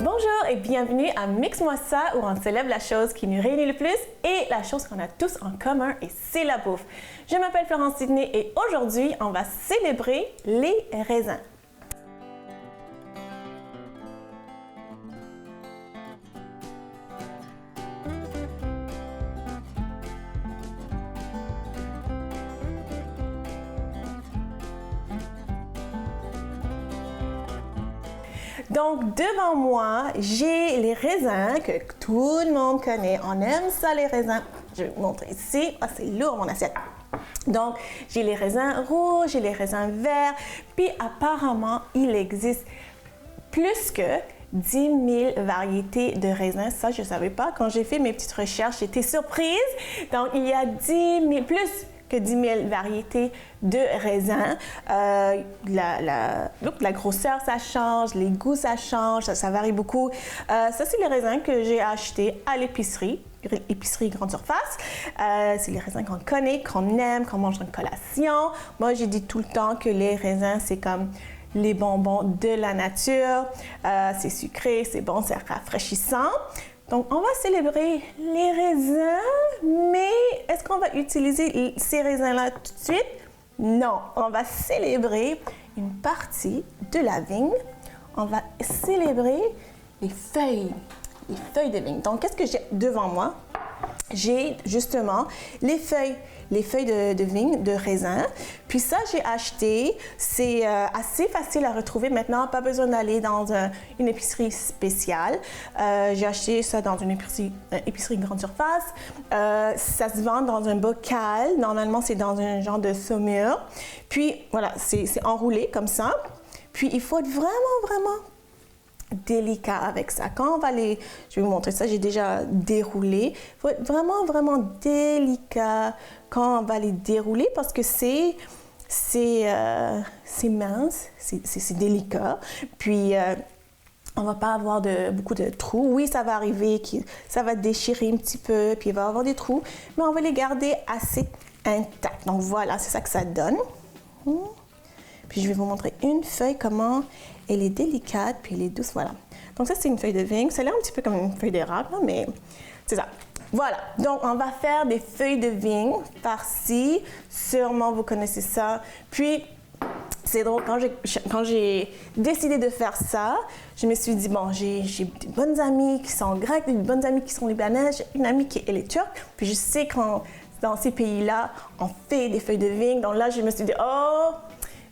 Bonjour et bienvenue à Mix-moi ça où on célèbre la chose qui nous réunit le plus et la chose qu'on a tous en commun et c'est la bouffe. Je m'appelle Florence Sidney et aujourd'hui on va célébrer les raisins. Donc, devant moi, j'ai les raisins que tout le monde connaît. On aime ça, les raisins. Je vais vous montrer ici. Ah, c'est lourd, mon assiette. Donc, j'ai les raisins rouges, j'ai les raisins verts. Puis, apparemment, il existe plus que 10 000 variétés de raisins. Ça, je ne savais pas. Quand j'ai fait mes petites recherches, j'étais surprise. Donc, il y a plus que 10 000 variétés de raisins. La grosseur, ça change, les goûts, ça change, ça varie beaucoup. Ça, c'est les raisins que j'ai achetés à l'épicerie grande surface. C'est les raisins qu'on connaît, qu'on aime, qu'on mange en collation. Moi, j'ai dit tout le temps que les raisins, c'est comme les bonbons de la nature. C'est sucré, c'est bon, c'est rafraîchissant. Donc, on va célébrer les raisins, mais est-ce qu'on va utiliser ces raisins-là tout de suite? Non, on va célébrer une partie de la vigne. On va célébrer les feuilles de vigne. Donc, qu'est-ce que j'ai devant moi? J'ai justement les feuilles de vigne, de raisin. Puis ça, j'ai acheté. C'est assez facile à retrouver maintenant. Pas besoin d'aller dans une épicerie spéciale. J'ai acheté ça dans une épicerie grande surface. Ça se vend dans un bocal. Normalement, c'est dans un genre de saumure. Puis, voilà, c'est enroulé comme ça. Puis, il faut être vraiment délicat avec ça. Quand on va je vais vous montrer ça, j'ai déjà déroulé. Il faut être vraiment délicat quand on va les dérouler parce que c'est mince, c'est délicat. Puis, on va pas avoir beaucoup de trous. Oui, ça va arriver, ça va déchirer un petit peu, puis il va y avoir des trous, mais on va les garder assez intacts. Donc voilà, c'est ça que ça donne. Puis je vais vous montrer une feuille, comment elle est délicate, puis elle est douce, voilà. Donc ça, c'est une feuille de vigne. Ça a l'air un petit peu comme une feuille d'érable, mais c'est ça. Voilà, donc on va faire des feuilles de vigne par-ci. Sûrement, vous connaissez ça. Puis, c'est drôle, quand j'ai décidé de faire ça, je me suis dit, bon, j'ai des bonnes amies qui sont grecques, des bonnes amies qui sont libanaises, j'ai une amie qui est turque, puis je sais que dans ces pays-là, on fait des feuilles de vigne. Donc là, je me suis dit, oh,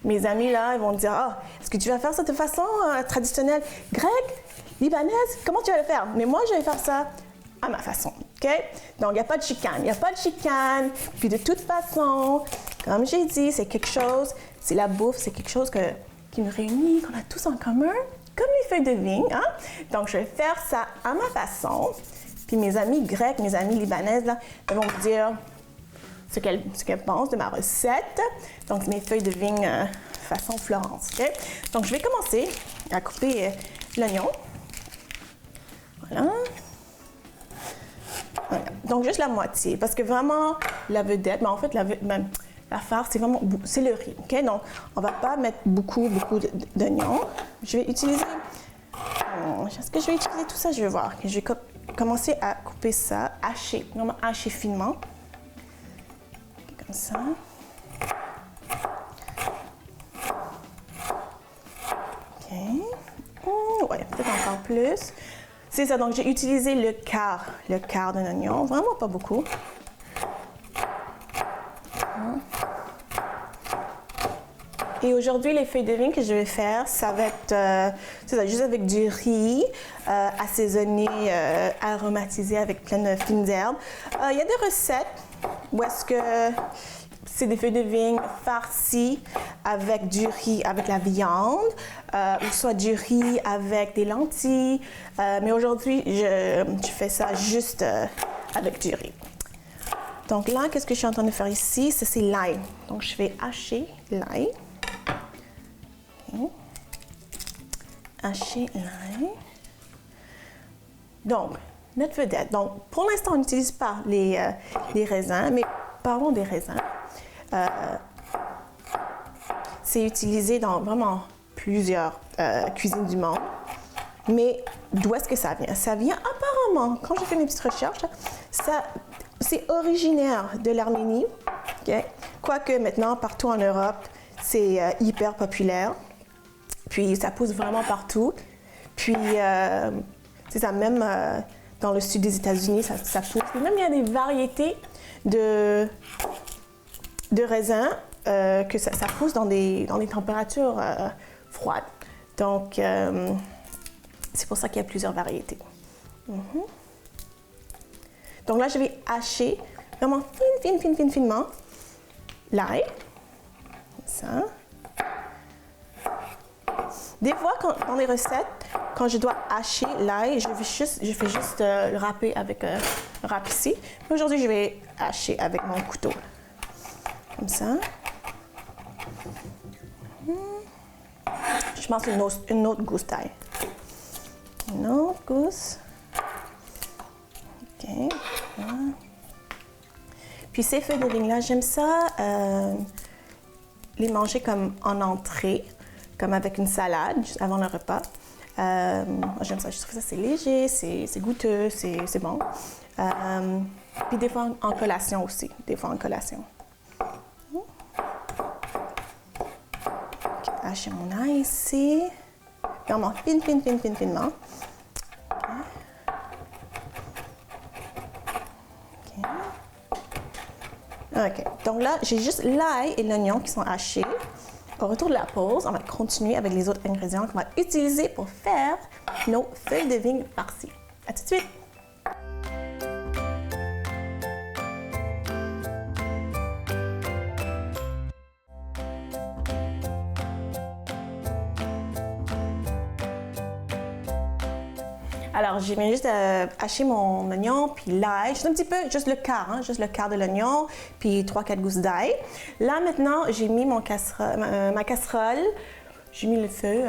mes amis là, ils vont dire, ah, est-ce que tu vas faire ça de façon traditionnelle, grecque, libanaise, comment tu vas le faire? Mais moi, je vais faire ça à ma façon, ok? Donc, il n'y a pas de chicane, Puis de toute façon, comme j'ai dit, c'est la bouffe, c'est quelque chose qui nous réunit, qu'on a tous en commun, comme les feuilles de vigne, hein? Donc, je vais faire ça à ma façon. Puis mes amies grecques, mes amies libanaises, là, elles vont me dire ce qu'elles pensent de ma recette. Donc, mes feuilles de vigne façon Florence. Okay? Donc, je vais commencer à couper l'oignon. Voilà. Donc, juste la moitié. Parce que vraiment, la vedette, mais en fait, la farce, c'est le riz. Okay? Donc, on ne va pas mettre beaucoup d'oignons. Je vais utiliser... Est-ce que je vais utiliser tout ça? Je vais voir. Je vais commencer à couper ça, vraiment hacher finement. Comme ça. OK. Ouais, peut-être encore plus. C'est ça, donc j'ai utilisé le quart d'un oignon, vraiment pas beaucoup. Et aujourd'hui, les feuilles de vigne que je vais faire, ça va être juste avec du riz assaisonné, aromatisé avec plein de fines herbes. Il y a des recettes où est-ce que c'est des feuilles de vigne farcies avec du riz, avec la viande, ou soit du riz avec des lentilles. Mais aujourd'hui, je fais ça juste avec du riz. Donc là, qu'est-ce que je suis en train de faire ici? Ça, c'est l'ail. Donc, je vais hacher l'ail. Okay. Hacher l'ail. Donc, notre vedette. Donc, pour l'instant, on n'utilise pas les raisins, mais parlons des raisins. C'est utilisé dans vraiment plusieurs cuisines du monde. Mais d'où est-ce que ça vient? Ça vient apparemment, quand j'ai fait mes petites recherches, c'est originaire de l'Arménie. Okay? Quoique maintenant, partout en Europe, c'est hyper populaire. Puis ça pousse vraiment partout. Puis c'est ça, même dans le sud des États-Unis, ça pousse. Puis même il y a des variétés de raisins que ça pousse dans des températures froides. Donc, c'est pour ça qu'il y a plusieurs variétés. Donc là, je vais hacher vraiment finement l'ail. Ça. Des fois, dans les recettes, quand je dois hacher l'ail, je fais juste le râper avec un râpe ici. Mais aujourd'hui, je vais hacher avec mon couteau. Comme ça. Je mange une autre gousse d'ail. Une autre gousse. OK. Voilà. Puis ces feuilles de vigne-là, j'aime ça les manger comme en entrée, comme avec une salade, juste avant le repas. J'aime ça, je trouve ça c'est léger, c'est goûteux, c'est bon. Puis des fois en collation aussi, Hacher mon ail ici. Vraiment finement. OK. Donc là, j'ai juste l'ail et l'oignon qui sont hachés. Au retour de la pause, on va continuer avec les autres ingrédients qu'on va utiliser pour faire nos feuilles de vigne farcies. À tout de suite! Alors, j'ai bien juste haché mon oignon, puis l'ail, juste un petit peu, juste le quart de l'oignon, puis 3-4 gousses d'ail. Là, maintenant, j'ai mis ma casserole, j'ai mis le feu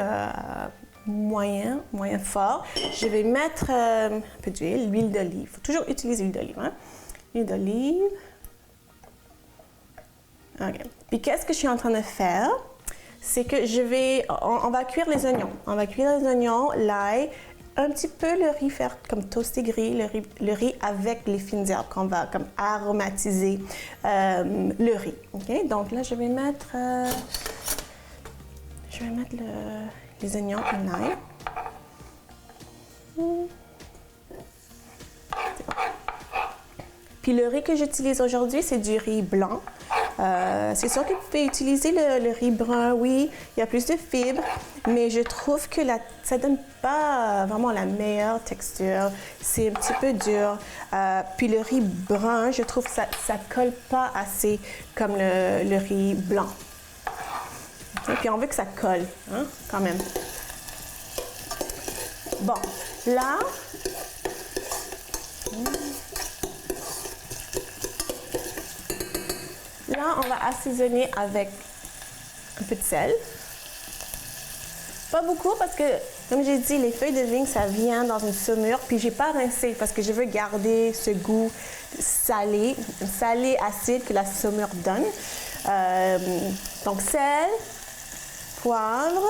moyen fort. Je vais mettre un peu d'huile, l'huile d'olive. Il faut toujours utiliser l'huile d'olive. Hein? L'huile d'olive. OK. Puis, qu'est-ce que je suis en train de faire? C'est que on va cuire les oignons. On va cuire les oignons, l'ail, un petit peu le riz, faire comme toasté gris, le riz avec les fines herbes qu'on va comme aromatiser le riz. Okay? Donc là, je vais mettre les oignons et l'ail. Puis le riz que j'utilise aujourd'hui, c'est du riz blanc. C'est sûr que vous pouvez utiliser le riz brun, oui, il y a plus de fibres, mais je trouve que ça ne donne pas vraiment la meilleure texture. C'est un petit peu dur. Puis le riz brun, je trouve que ça ne colle pas assez comme le riz blanc. Okay? Puis on veut que ça colle, hein, quand même. Bon, là... Là, on va assaisonner avec un peu de sel. Pas beaucoup parce que, comme j'ai dit, les feuilles de vigne, ça vient dans une saumure. Puis, j'ai pas rincé parce que je veux garder ce goût salé acide que la saumure donne. Donc, sel, poivre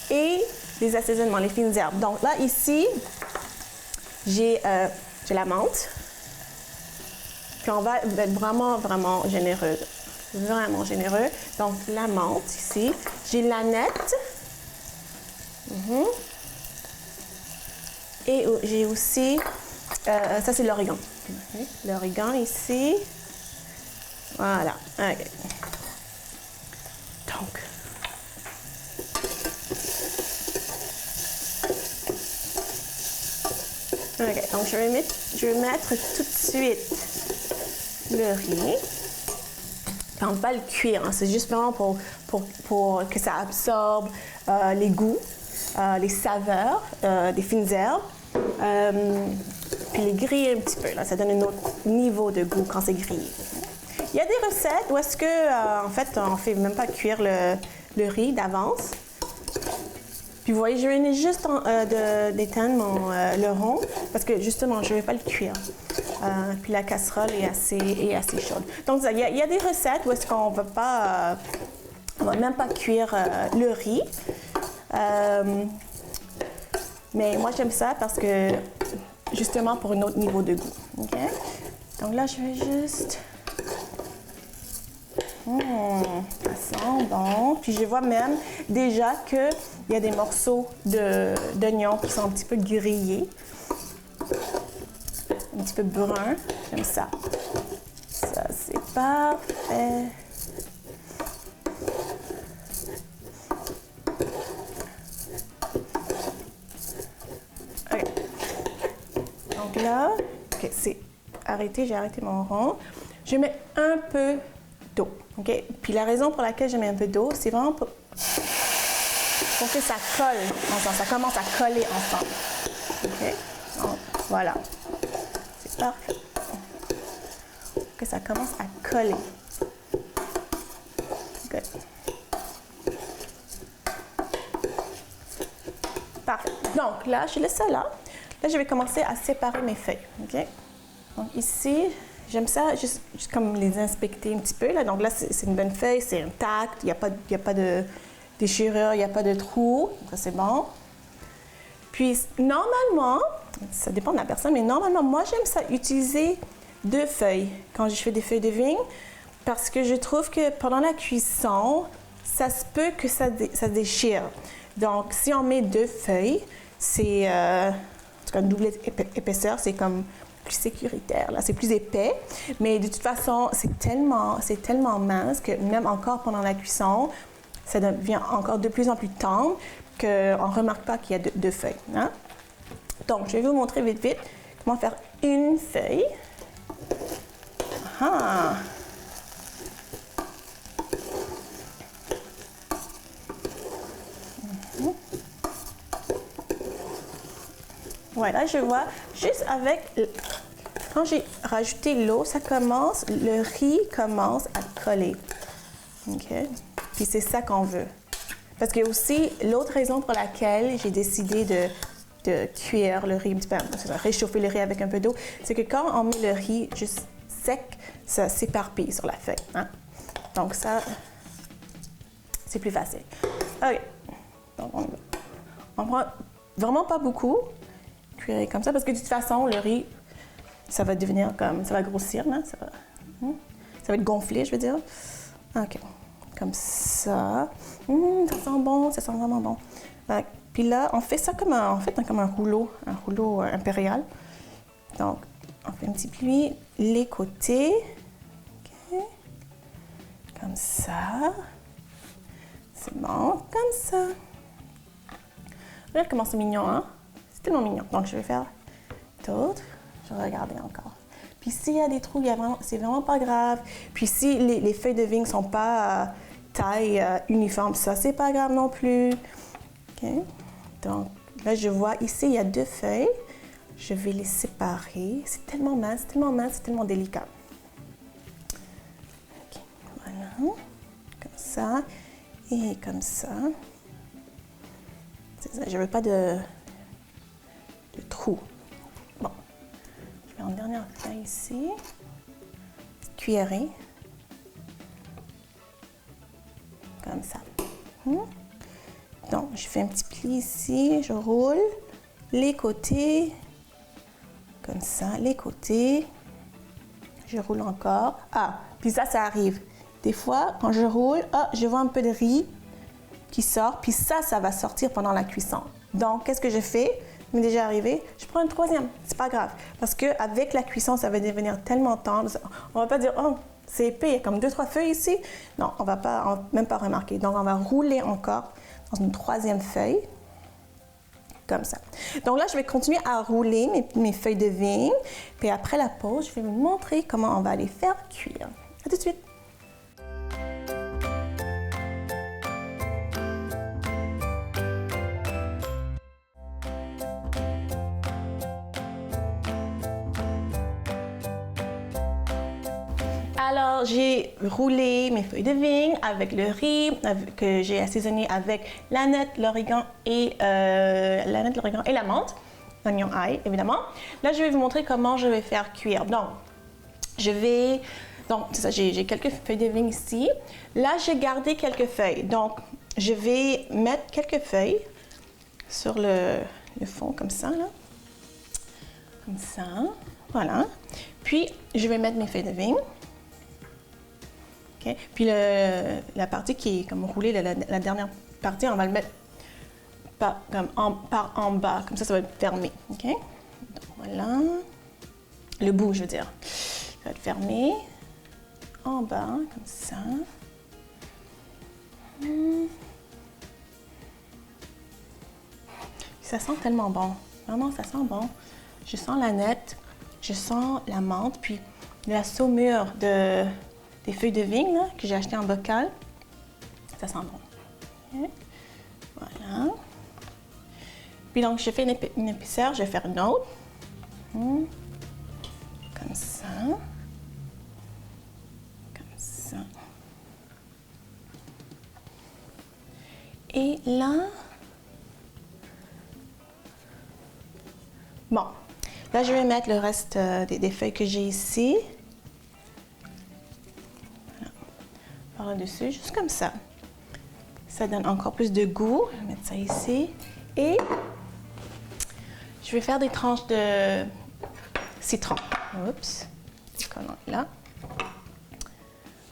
et les assaisonnements, les fines herbes. Donc, là, ici, j'ai la menthe. Puis on va être vraiment généreux. Vraiment généreux. Donc, la menthe ici. J'ai l'aneth. Et j'ai aussi... ça, c'est l'origan. L'origan ici. Voilà. OK. Donc... OK. Donc, je vais mettre tout de suite le riz. Puis on va le cuire, hein. C'est juste vraiment pour que ça absorbe les goûts, les saveurs des fines herbes. Puis les griller un petit peu, là, ça donne un autre niveau de goût quand c'est grillé. Il y a des recettes où est-ce que, en fait, on ne fait même pas cuire le riz d'avance. Puis vous voyez, je viens juste d'éteindre le rond parce que justement, je ne vais pas le cuire. Puis la casserole est assez chaude. Donc, il y a des recettes où est-ce qu'on ne va même pas cuire le riz. Mais moi, j'aime ça parce que, justement, pour un autre niveau de goût. OK? Donc là, je vais juste... ça sent bon. Puis je vois même déjà qu'il y a des morceaux d'oignons qui sont un petit peu grillés. Un petit peu brun. J'aime ça. Ça, c'est parfait. OK. Donc là, OK, c'est arrêté. J'ai arrêté mon rond. Je mets un peu d'eau. OK? Puis la raison pour laquelle je mets un peu d'eau, c'est vraiment pour que ça colle ensemble. Ça commence à coller ensemble. OK? Donc, voilà. C'est parfait. Que ça commence à coller. Good. Parfait. Donc là, je laisse ça là. Là, je vais commencer à séparer mes feuilles. OK? Donc ici, j'aime ça juste comme les inspecter un petit peu. Là. Donc là, c'est une bonne feuille, c'est intact, il n'y a pas de déchirure, il n'y a pas de trou. Ça, c'est bon. Puis normalement, ça dépend de la personne, mais normalement, moi, j'aime ça utiliser 2 feuilles quand je fais des feuilles de vigne parce que je trouve que pendant la cuisson, ça se peut que ça déchire. Donc, si on met 2 feuilles, c'est en tout cas une double épaisseur, c'est comme plus sécuritaire. Là, c'est plus épais, mais de toute façon, c'est tellement mince que même encore pendant la cuisson, ça devient encore de plus en plus tendre qu'on ne remarque pas qu'il y a 2 feuilles. Hein? Donc, je vais vous montrer vite comment faire une feuille. Ah. Voilà, je vois juste avec... Quand j'ai rajouté l'eau, le riz commence à coller. OK? Puis c'est ça qu'on veut. Parce que aussi, l'autre raison pour laquelle j'ai décidé de cuire le riz, réchauffer le riz avec un peu d'eau, c'est que quand on met le riz juste sec, ça s'éparpille sur la feuille. Hein? Donc ça, c'est plus facile. OK. Donc on prend vraiment pas beaucoup, cuire comme ça, parce que de toute façon, le riz, ça va devenir comme, ça va grossir, là. Ça va être gonflé, je veux dire. OK. Comme ça. Ça sent bon, ça sent vraiment bon. Puis là, on fait ça comme un rouleau impérial. Donc, on fait un petit pli, les côtés. OK. Comme ça. C'est bon, comme ça. Regarde comment c'est mignon, hein? C'est tellement mignon. Donc, je vais faire d'autres. Je vais regarder encore. Puis s'il y a des trous, c'est vraiment pas grave. Puis si les feuilles de vigne ne sont pas taille uniforme, ça, c'est pas grave non plus. OK. Donc, là, je vois ici, il y a 2 feuilles. Je vais les séparer. C'est tellement mince, c'est tellement délicat. OK. Voilà. Comme ça. Et comme ça. C'est ça. Je veux pas de trous. Bon. Je vais en dernière feuille ici. Cuillerée. Comme ça. Donc, je fais un petit pli ici, je roule les côtés, comme ça, les côtés. Je roule encore. Ah, puis ça arrive. Des fois, quand je roule, je vois un peu de riz qui sort, puis ça va sortir pendant la cuisson. Donc, qu'est-ce que je fais? Il m'est déjà arrivé, je prends une 3e, c'est pas grave. Parce qu'avec la cuisson, ça va devenir tellement tendre. On va pas dire, oh, c'est épais, il y a comme 2-3 feuilles ici. Non, on va même pas remarquer. Donc, on va rouler encore dans une 3e feuille, comme ça. Donc là, je vais continuer à rouler mes feuilles de vigne. Puis après la pause, je vais vous montrer comment on va les faire cuire. À tout de suite. Alors, j'ai roulé mes feuilles de vigne avec le riz que j'ai assaisonné avec l'aneth, l'origan et la menthe, l'oignon ail, évidemment. Là, je vais vous montrer comment je vais faire cuire. Donc, c'est ça, j'ai quelques feuilles de vigne ici. Là, j'ai gardé quelques feuilles. Donc, je vais mettre quelques feuilles sur le fond comme ça, là. Comme ça, voilà. Puis, je vais mettre mes feuilles de vigne. OK? Puis, la partie qui est comme roulée, la dernière partie, on va le mettre par en bas. Comme ça va être fermé. OK? Donc, voilà. Le bout, je veux dire. Ça va être fermé. En bas, comme ça. Ça sent tellement bon. Vraiment, ça sent bon. Je sens la nette, je sens la menthe, puis la saumure des feuilles de vigne là, que j'ai acheté en bocal. Ça sent bon. Okay. Voilà. Puis donc, je fais une épaisseur, je vais faire une autre. Comme ça. Comme ça. Et là... Bon, là, je vais mettre le reste des feuilles que j'ai ici. Voilà. Par-dessus, juste comme ça. Ça donne encore plus de goût. Je vais mettre ça ici. Et je vais faire des tranches de citron. Oups. Là.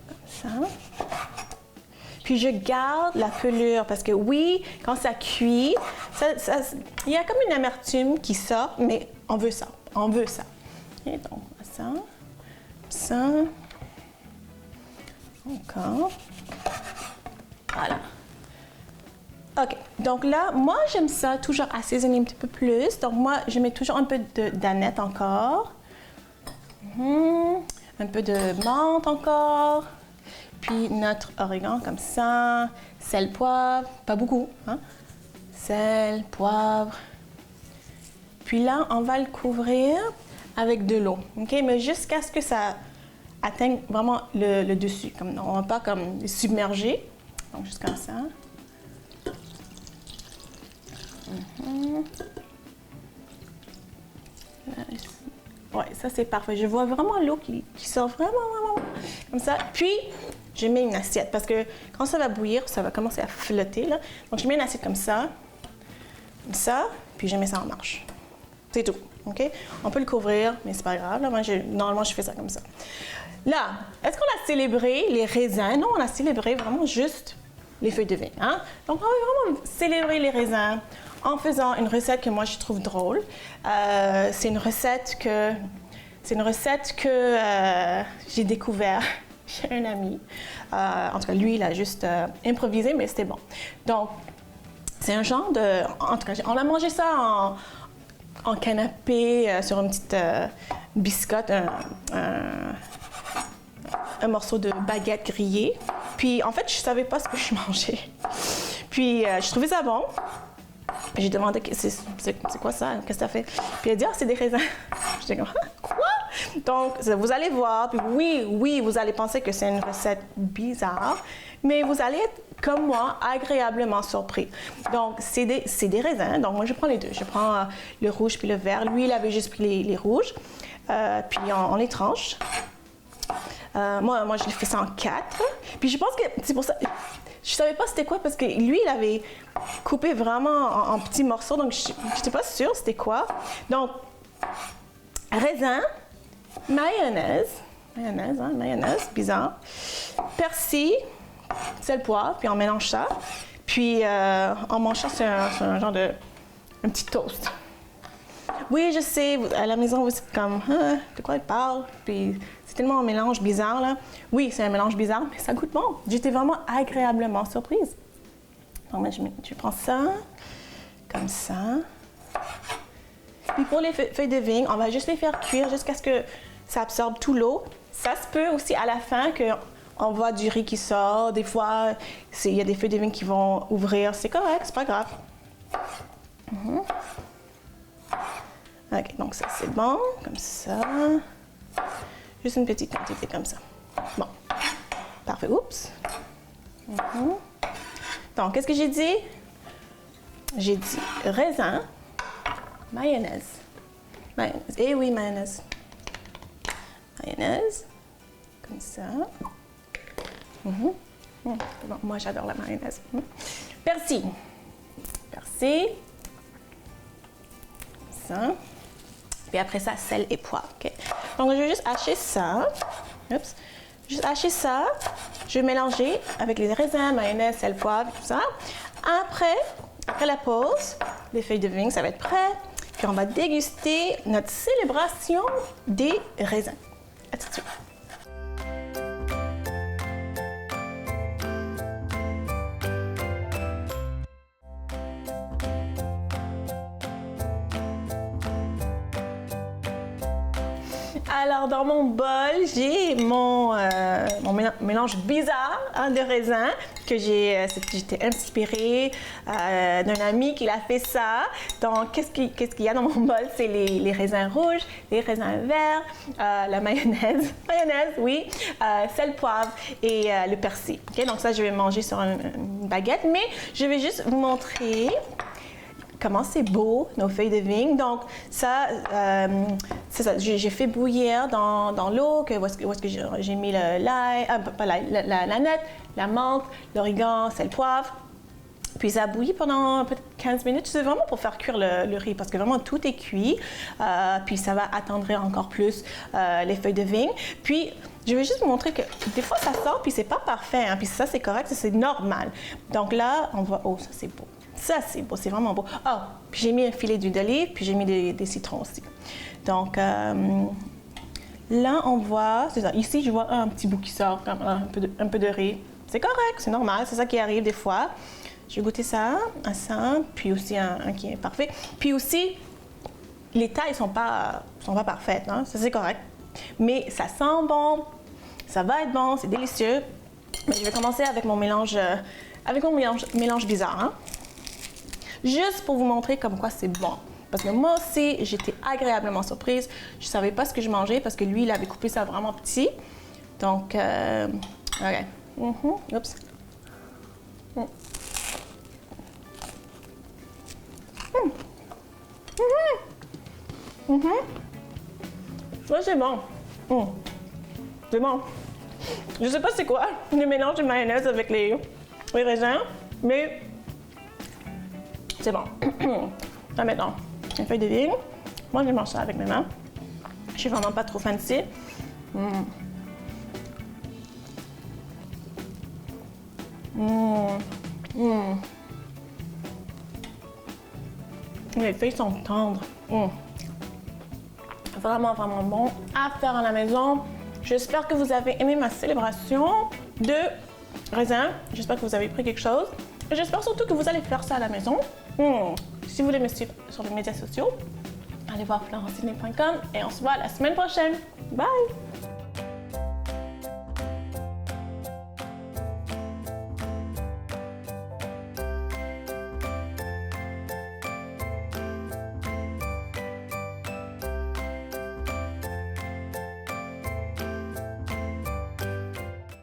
Comme ça. Puis je garde la pelure parce que oui, quand ça cuit, il y a comme une amertume qui sort, mais on veut ça. On veut ça. Et donc, ça. Ça. Encore. Voilà. OK. Donc là, moi, j'aime ça toujours assaisonner un petit peu plus. Donc moi, je mets toujours un peu d'aneth encore. Un peu de menthe encore. Puis notre origan comme ça. Sel, poivre. Pas beaucoup, hein? Sel, poivre. Puis là, on va le couvrir avec de l'eau. OK? Mais jusqu'à ce que ça atteigne vraiment le dessus. On ne va pas comme submerger. Donc, juste comme ça. Ouais, ça c'est parfait. Je vois vraiment l'eau qui sort vraiment comme ça. Puis, je mets une assiette parce que quand ça va bouillir, ça va commencer à flotter. Là. Donc, je mets une assiette comme ça, puis je mets ça en marche. C'est tout. OK? On peut le couvrir, mais c'est pas grave. Là, moi, normalement, je fais ça comme ça. Là, est-ce qu'on a célébré les raisins? Non, on a célébré vraiment juste les feuilles de vigne. Hein? Donc, on va vraiment célébrer les raisins en faisant une recette que moi, je trouve drôle. C'est une recette que j'ai découvert chez un ami. En tout cas, lui, il a juste improvisé, mais c'était bon. Donc, c'est un genre de... En tout cas, on a mangé ça en canapé sur une petite biscotte, un morceau de baguette grillée. Puis, en fait, je savais pas ce que je mangeais. Puis, je trouvais ça bon. J'ai demandé, c'est quoi ça? Qu'est-ce que ça fait? Puis elle a dit, c'est des raisins. J'étais comme, quoi? Donc, vous allez voir, puis oui, vous allez penser que c'est une recette bizarre, mais vous allez être, comme moi, agréablement surpris. Donc, c'est des raisins. Donc, moi, je prends les deux. Je prends le rouge puis le vert. Lui, il avait juste pris les rouges. Puis, on les tranche. Moi, je l'ai fait ça en 4. Puis, je pense que c'est pour ça... Je savais pas c'était quoi parce que lui, il avait coupé vraiment en petits morceaux, donc je n'étais pas sûre c'était quoi. Donc, raisin, mayonnaise, bizarre, persil, sel, poivre, puis on mélange ça. Puis, en mangeant, c'est un genre de... un petit toast. Oui, je sais, à la maison, vous êtes comme, de quoi il parle? Puis, c'est tellement un mélange bizarre, là. Oui, c'est un mélange bizarre, mais ça goûte bon. J'étais vraiment agréablement surprise. Donc, je prends ça, comme ça. Puis, pour les feuilles de vigne, on va juste les faire cuire jusqu'à ce que ça absorbe tout l'eau. Ça se peut aussi à la fin qu'on voit du riz qui sort. Des fois, il y a des feuilles de vigne qui vont ouvrir. C'est correct, c'est pas grave. OK, donc ça, c'est bon, comme ça. Juste une petite quantité comme ça. Bon, parfait. Oups. Donc, qu'est-ce que j'ai dit? J'ai dit raisin, mayonnaise. Eh oui, mayonnaise. Mayonnaise, comme ça. Bon, moi, j'adore la mayonnaise. Persil. raisin. Puis après ça, sel et poivre. Okay? Donc, je vais juste hacher ça. Oups. Juste hacher ça. Je vais mélanger avec les raisins, mayonnaise, sel, poivre, tout ça. Après la pause, les feuilles de vigne, ça va être prêt. Puis on va déguster notre célébration des raisins. À tout de suite. Alors, dans mon bol, j'ai mon mélange bizarre de raisins que j'étais inspirée d'un ami qui a fait ça. Donc, qu'est-ce qu'il y a dans mon bol? C'est les raisins rouges, les raisins verts, la mayonnaise, oui, sel, poivre et le persil. Okay? Donc ça, je vais manger sur une baguette, mais je vais juste vous montrer comment c'est beau, nos feuilles de vigne. Donc, ça, c'est ça. J'ai fait bouillir dans l'eau, où est-ce que j'ai mis l'ail, pas l'ail, la nette, la menthe, l'origan, sel, poivre. Puis ça a bouilli pendant peut-être 15 minutes. C'est vraiment pour faire cuire le riz, parce que vraiment tout est cuit. Puis ça va attendrir encore plus les feuilles de vigne. Puis, je vais juste vous montrer que des fois, ça sort, puis c'est pas parfait. Hein, puis ça, c'est correct, ça, c'est normal. Donc là, on voit, oh, ça, c'est beau. Ça, c'est beau, c'est vraiment beau. Oh, puis j'ai mis un filet d'huile d'olive, puis j'ai mis des citrons aussi. Donc, là, on voit, c'est ça. Ici, je vois un petit bout qui sort, comme un peu de riz. C'est correct, c'est normal, c'est ça qui arrive des fois. Je vais goûter ça, puis aussi un qui est parfait. Puis aussi, les tailles sont pas parfaites, hein? Ça, c'est correct. Mais ça sent bon, ça va être bon, c'est délicieux. Mais je vais commencer avec mon mélange bizarre, hein? Juste pour vous montrer comme quoi c'est bon. Parce que moi aussi, j'étais agréablement surprise. Je ne savais pas ce que je mangeais parce que lui, il avait coupé ça vraiment petit. Donc, OK. Oups. Ouais, c'est bon. C'est bon. Je sais pas c'est quoi, le mélange de mayonnaise avec les raisins, mais c'est bon. Là maintenant, une feuille de vigne. Moi, je mange ça avec mes mains. Je suis vraiment pas trop fancy. Les feuilles sont tendres. Vraiment, vraiment bon à faire à la maison. J'espère que vous avez aimé ma célébration de raisins. J'espère que vous avez pris quelque chose. J'espère surtout que vous allez faire ça à la maison. Si vous voulez me suivre sur les médias sociaux, allez voir florencine.com et on se voit la semaine prochaine. Bye!